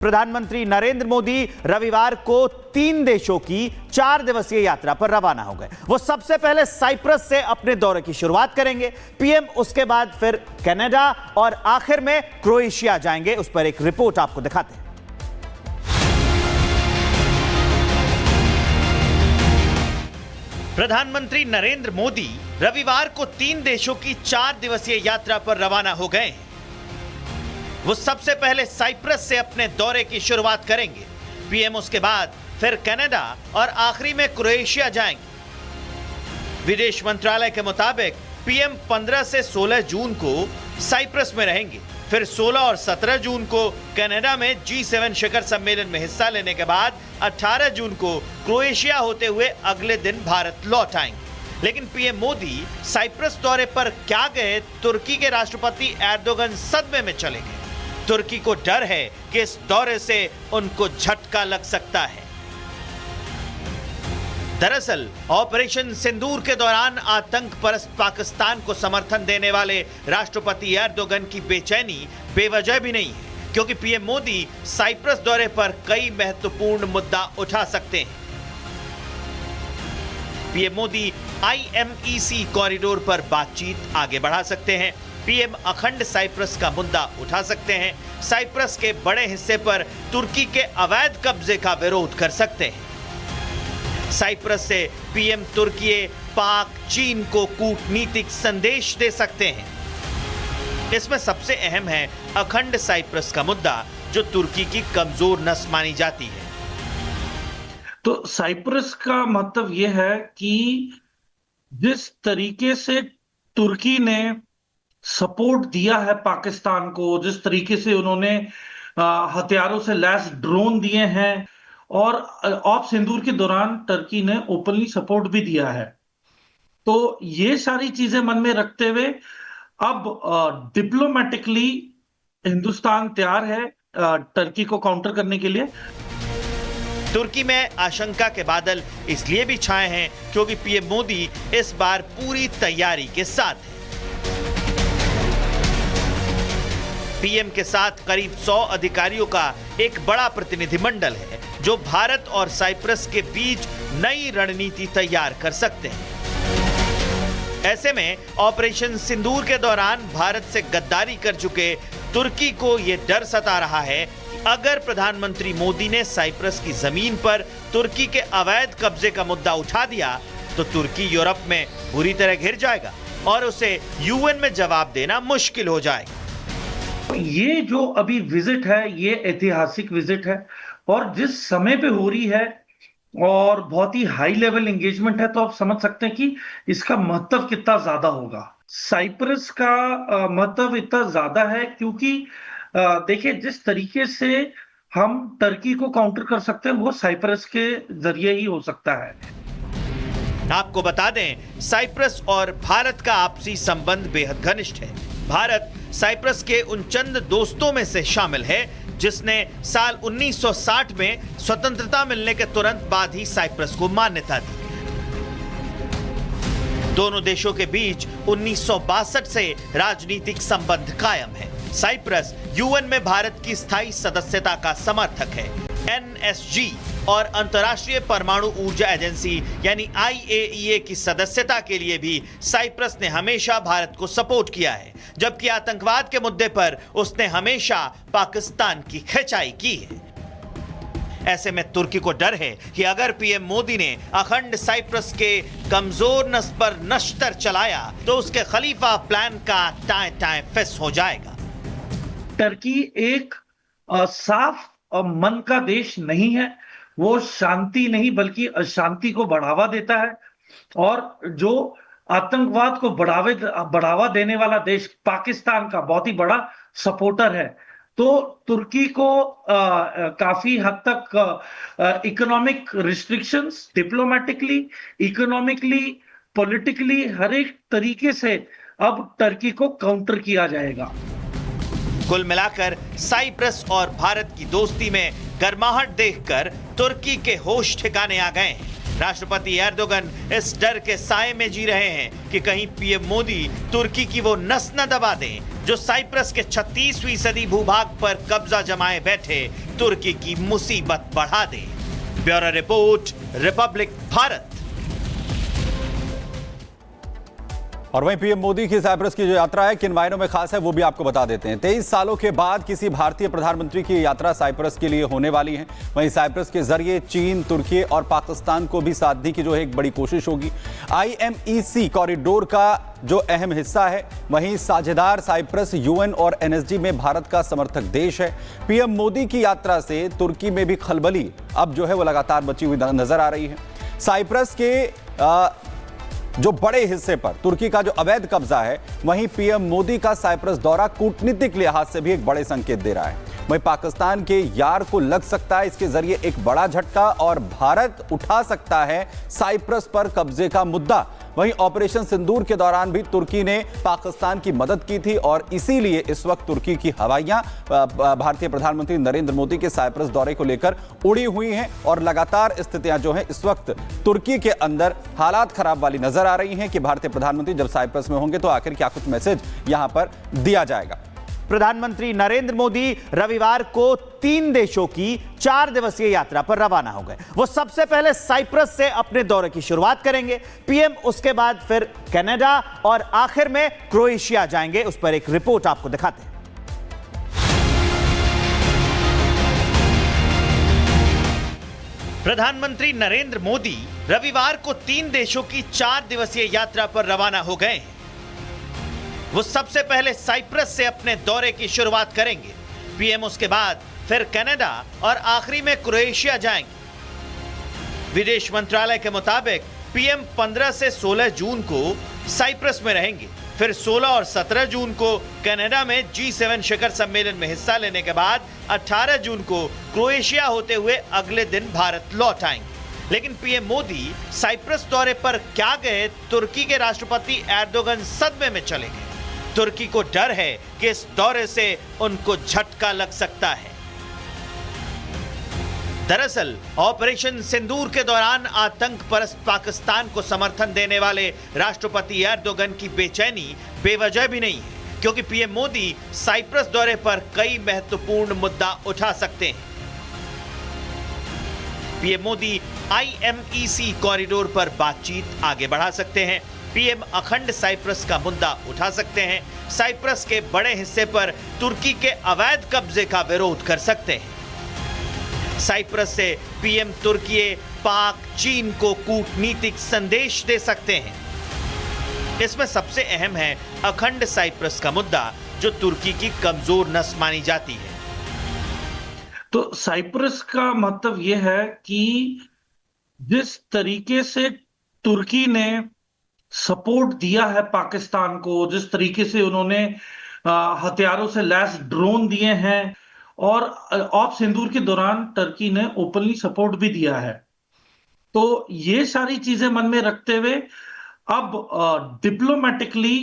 प्रधानमंत्री नरेंद्र मोदी रविवार को 3 देशों की 4 दिवसीय यात्रा पर रवाना हो गए। वो सबसे पहले साइप्रस से अपने दौरे की शुरुआत करेंगे। पीएम उसके बाद फिर कनाडा और आखिर में क्रोएशिया जाएंगे। उस पर एक रिपोर्ट आपको दिखाते हैं। प्रधानमंत्री नरेंद्र मोदी रविवार को 3 देशों की 4 दिवसीय यात्रा पर रवाना हो गए हैं। वो सबसे पहले साइप्रस से अपने दौरे की शुरुआत करेंगे। पीएम उसके बाद फिर कनाडा और आखिरी में क्रोएशिया जाएंगे। विदेश मंत्रालय के मुताबिक पीएम 15 से 16 जून को साइप्रस में रहेंगे। फिर 16 और 17 जून को कनाडा में G7 शिखर सम्मेलन में हिस्सा लेने के बाद 18 जून को क्रोएशिया होते हुए अगले दिन भारत लौट आएंगे। लेकिन पीएम मोदी साइप्रस दौरे पर क्या गए, तुर्की के राष्ट्रपति एर्दोगन सदमे में चले गए। तुर्की को डर है कि इस दौरे से उनको झटका लग सकता है। दरअसल ऑपरेशन सिंदूर के दौरान आतंक परस्त पाकिस्तान को समर्थन देने वाले राष्ट्रपति एर्दोगन की बेचैनी बेवजह भी नहीं है, क्योंकि पीएम मोदी साइप्रस दौरे पर कई महत्वपूर्ण मुद्दा उठा सकते हैं। पीएम मोदी IMEC कॉरिडोर पर बातचीत आगे बढ़ा सकते हैं। पीएम अखंड साइप्रस का मुद्दा उठा सकते हैं। साइप्रस के बड़े हिस्से पर तुर्की के अवैध कब्जे का विरोध कर सकते हैं। साइप्रस से पीएम तुर्की, पाक, चीन को कूटनीतिक संदेश दे सकते हैं। इसमें सबसे अहम है अखंड साइप्रस का मुद्दा, जो तुर्की की कमजोर नस मानी जाती है। तो साइप्रस का मतलब यह है कि जिस तरीके से तुर्की ने सपोर्ट दिया है पाकिस्तान को, जिस तरीके से उन्होंने हथियारों से लैस ड्रोन दिए हैं, और ऑप सिंदूर के दौरान तुर्की ने ओपनली सपोर्ट भी दिया है, तो ये सारी चीजें मन में रखते हुए अब डिप्लोमेटिकली हिंदुस्तान तैयार है तुर्की को काउंटर करने के लिए। तुर्की में आशंका के बादल इसलिए भी छाए हैं क्योंकि पीएम मोदी इस बार पूरी तैयारी के साथ हैं। पीएम के साथ करीब 100 अधिकारियों का एक बड़ा प्रतिनिधिमंडल है, जो भारत और साइप्रस के बीच नई रणनीति तैयार कर सकते हैं। ऐसे में ऑपरेशन सिंदूर के दौरान भारत से गद्दारी कर चुके तुर्की को यह डर सता रहा है कि अगर प्रधानमंत्री मोदी ने साइप्रस की जमीन पर तुर्की के अवैध कब्जे का मुद्दा उठा दिया तो तुर्की यूरोप में बुरी तरह घिर जाएगा और उसे UN में जवाब देना मुश्किल हो जाएगा। ये जो अभी विजिट है, ये ऐतिहासिक विजिट है, और जिस समय पे हो रही है और बहुत ही हाई लेवल एंगेजमेंट है, तो आप समझ सकते हैं कि इसका महत्व कितना ज्यादा होगा। साइप्रस का महत्व इतना ज्यादा है क्योंकि देखिए, जिस तरीके से हम तुर्की को काउंटर कर सकते हैं वो साइप्रस के जरिए ही हो सकता है। आपको बता दें, साइप्रस और भारत का आपसी संबंध बेहद घनिष्ठ है। भारत साइप्रस के उन चंद दोस्तों में से शामिल है जिसने साल 1960 में स्वतंत्रता मिलने के तुरंत बाद ही साइप्रस को मान्यता दी। दोनों देशों के बीच 1962 से राजनीतिक संबंध कायम है। साइप्रस UN में भारत की स्थायी सदस्यता का समर्थक है। NSG और अंतर्राष्ट्रीय परमाणु ऊर्जा एजेंसी यानी IAEA की सदस्यता के लिए भी साइप्रस ने हमेशा भारत को सपोर्ट किया है, जबकि आतंकवाद के मुद्दे पर उसने हमेशा पाकिस्तान की खिंचाई की है। ऐसे में तुर्की को डर है कि अगर पीएम मोदी ने अखंड साइप्रस के कमजोर नस पर नश्तर चलाया तो उसके खलीफा प्लान का टाए टाए फिस हो जाएगा। तुर्की एक साफ मन का देश नहीं है। वो शांति नहीं बल्कि अशांति को बढ़ावा देता है, और जो आतंकवाद को बढ़ावा देने वाला देश पाकिस्तान का बहुत ही बड़ा सपोर्टर है। तो तुर्की को काफी हद तक economic restrictions, diplomatically, economically, politically, हर एक तरीके से अब तुर्की को काउंटर किया जाएगा। कुल मिलाकर साइप्रस और भारत की दोस्ती में गर्माहट देखकर तुर्की के होश ठिकाने आ गए हैं। राष्ट्रपति एर्दोगन इस डर के साए में जी रहे हैं कि कहीं पीएम मोदी तुर्की की वो नस न दबा दें जो साइप्रस के 36% भूभाग पर कब्जा जमाए बैठे तुर्की की मुसीबत बढ़ा दे। Bureau report, republic Bharat. और वहीं पीएम मोदी की साइप्रस की जो यात्रा है किन मायनों में खास है वो भी आपको बता देते हैं। 23 सालों के बाद किसी भारतीय प्रधानमंत्री की यात्रा साइप्रस के लिए होने वाली है। वहीं साइप्रस के जरिए चीन, तुर्की और पाकिस्तान को भी साधने की जो है एक बड़ी कोशिश होगी। IMEC कॉरिडोर का जो अहम हिस्सा है, वहीं साझेदार साइप्रस यूएन और NSG में भारत का समर्थक देश है। पीएम मोदी की यात्रा से तुर्की में भी खलबली अब जो है वो लगातार मची हुई नजर आ रही है। साइप्रस के जो बड़े हिस्से पर तुर्की का जो अवैध कब्जा है, वहीं पीएम मोदी का साइप्रस दौरा कूटनीतिक लिहाज से भी एक बड़े संकेत दे रहा है। वहीं पाकिस्तान के यार को लग सकता है इसके जरिए एक बड़ा झटका और भारत उठा सकता है साइप्रस पर कब्जे का मुद्दा। वहीं ऑपरेशन सिंदूर के दौरान भी तुर्की ने पाकिस्तान की मदद की थी और इसीलिए इस वक्त तुर्की की हवाइयां भारतीय प्रधानमंत्री नरेंद्र मोदी के साइप्रस दौरे को लेकर उड़ी हुई हैं और लगातार स्थितियां जो हैं इस वक्त तुर्की के अंदर हालात खराब वाली नजर आ रही हैं कि भारतीय प्रधानमंत्री जब साइप्रस में होंगे तो आखिर क्या कुछ मैसेज यहां पर दिया जाएगा। प्रधानमंत्री नरेंद्र मोदी रविवार को 3 देशों की 4 दिवसीय यात्रा पर रवाना हो गए। वो सबसे पहले साइप्रस से अपने दौरे की शुरुआत करेंगे। पीएम उसके बाद फिर कनाडा और आखिर में क्रोएशिया जाएंगे। उस पर एक रिपोर्ट आपको दिखाते हैं। प्रधानमंत्री नरेंद्र मोदी रविवार को 3 देशों की 4 दिवसीय यात्रा पर रवाना हो गए हैं। वो सबसे पहले साइप्रस से अपने दौरे की शुरुआत करेंगे। पीएम उसके बाद फिर कनाडा और आखिरी में क्रोएशिया जाएंगे। विदेश मंत्रालय के मुताबिक पीएम 15 से 16 जून को साइप्रस में रहेंगे। फिर 16 और 17 जून को कनाडा में G7 शिखर सम्मेलन में हिस्सा लेने के बाद 18 जून को क्रोएशिया होते हुए अगले दिन भारत लौट आएंगे। लेकिन पीएम मोदी साइप्रस दौरे पर क्या गए, तुर्की के राष्ट्रपति एर्दोगन सदमे में चले गए। तुर्की को डर है कि इस दौरे से उनको झटका लग सकता है। दरअसल ऑपरेशन सिंदूर के दौरान आतंक परस्त पाकिस्तान को समर्थन देने वाले राष्ट्रपति एर्दोगन की बेचैनी बेवजह भी नहीं है, क्योंकि पीएम मोदी साइप्रस दौरे पर कई महत्वपूर्ण मुद्दा उठा सकते हैं। पीएम मोदी IMEC कॉरिडोर पर बातचीत आगे बढ़ा सकते हैं। पीएम अखंड साइप्रस का मुद्दा उठा सकते हैं। साइप्रस के बड़े हिस्से पर तुर्की के अवैध कब्जे का विरोध कर सकते हैं। साइप्रस से पीएम तुर्की, पाक, चीन को कूटनीतिक संदेश दे सकते हैं। इसमें सबसे अहम है अखंड साइप्रस का मुद्दा, जो तुर्की की कमजोर नस मानी जाती है। तो साइप्रस का मतलब यह है कि जिस तरीके से तुर्की ने सपोर्ट दिया है पाकिस्तान को, जिस तरीके से उन्होंने हथियारों से लैस ड्रोन दिए हैं और ऑप सिंदूर के दौरान तुर्की ने ओपनली सपोर्ट भी दिया है, तो ये सारी चीजें मन में रखते हुए अब डिप्लोमेटिकली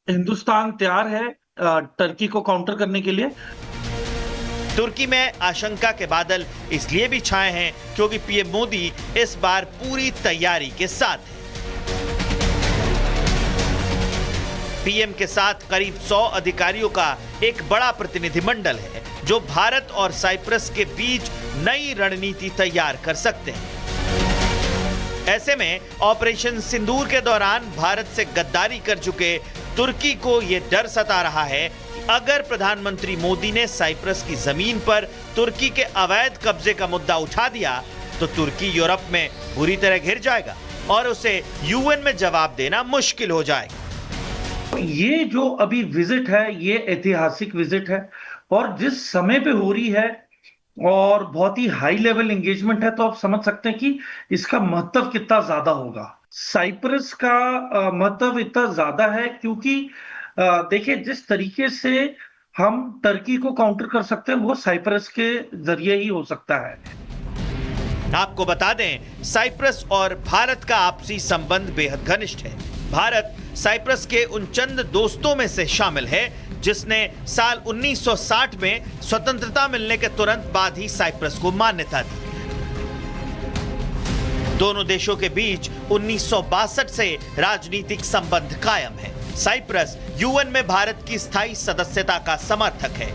हिंदुस्तान तैयार है तुर्की को काउंटर करने के लिए। तुर्की में आशंका के बादल इसलिए भी छाए हैं क्योंकि पीएम मोदी इस बार पूरी तैयारी के साथ हैं। पीएम के साथ करीब 100 अधिकारियों का एक बड़ा प्रतिनिधिमंडल है, जो भारत और साइप्रस के बीच नई रणनीति तैयार कर सकते हैं। ऐसे में ऑपरेशन सिंदूर के दौरान भारत से गद्दारी कर चुके तुर्की को यह डर सता रहा है कि अगर प्रधानमंत्री मोदी ने साइप्रस की जमीन पर तुर्की के अवैध कब्जे का मुद्दा उठा दिया तो तुर्की यूरोप में बुरी तरह घिर जाएगा और उसे यूएन में जवाब देना मुश्किल हो जाएगा। ये जो अभी विजिट है, ये ऐतिहासिक विजिट है और जिस समय पे हो रही है और बहुत ही हाई लेवल एंगेजमेंट है, तो आप समझ सकते हैं कि इसका महत्व कितना ज्यादा होगा। साइप्रस का महत्व इतना ज्यादा है क्योंकि देखिए, जिस तरीके से हम तुर्की को काउंटर कर सकते हैं वो साइप्रस के जरिए ही हो सकता है। आपको बता दें, साइप्रस और भारत का आपसी संबंध बेहद घनिष्ठ है। भारत साइप्रस के उन चंद दोस्तों में से शामिल है जिसने साल 1960 में स्वतंत्रता मिलने के तुरंत बाद ही साइप्रस को मान्यता दी। दोनों देशों के बीच 1962 से राजनीतिक संबंध कायम है। साइप्रस यूएन में भारत की स्थायी सदस्यता का समर्थक है।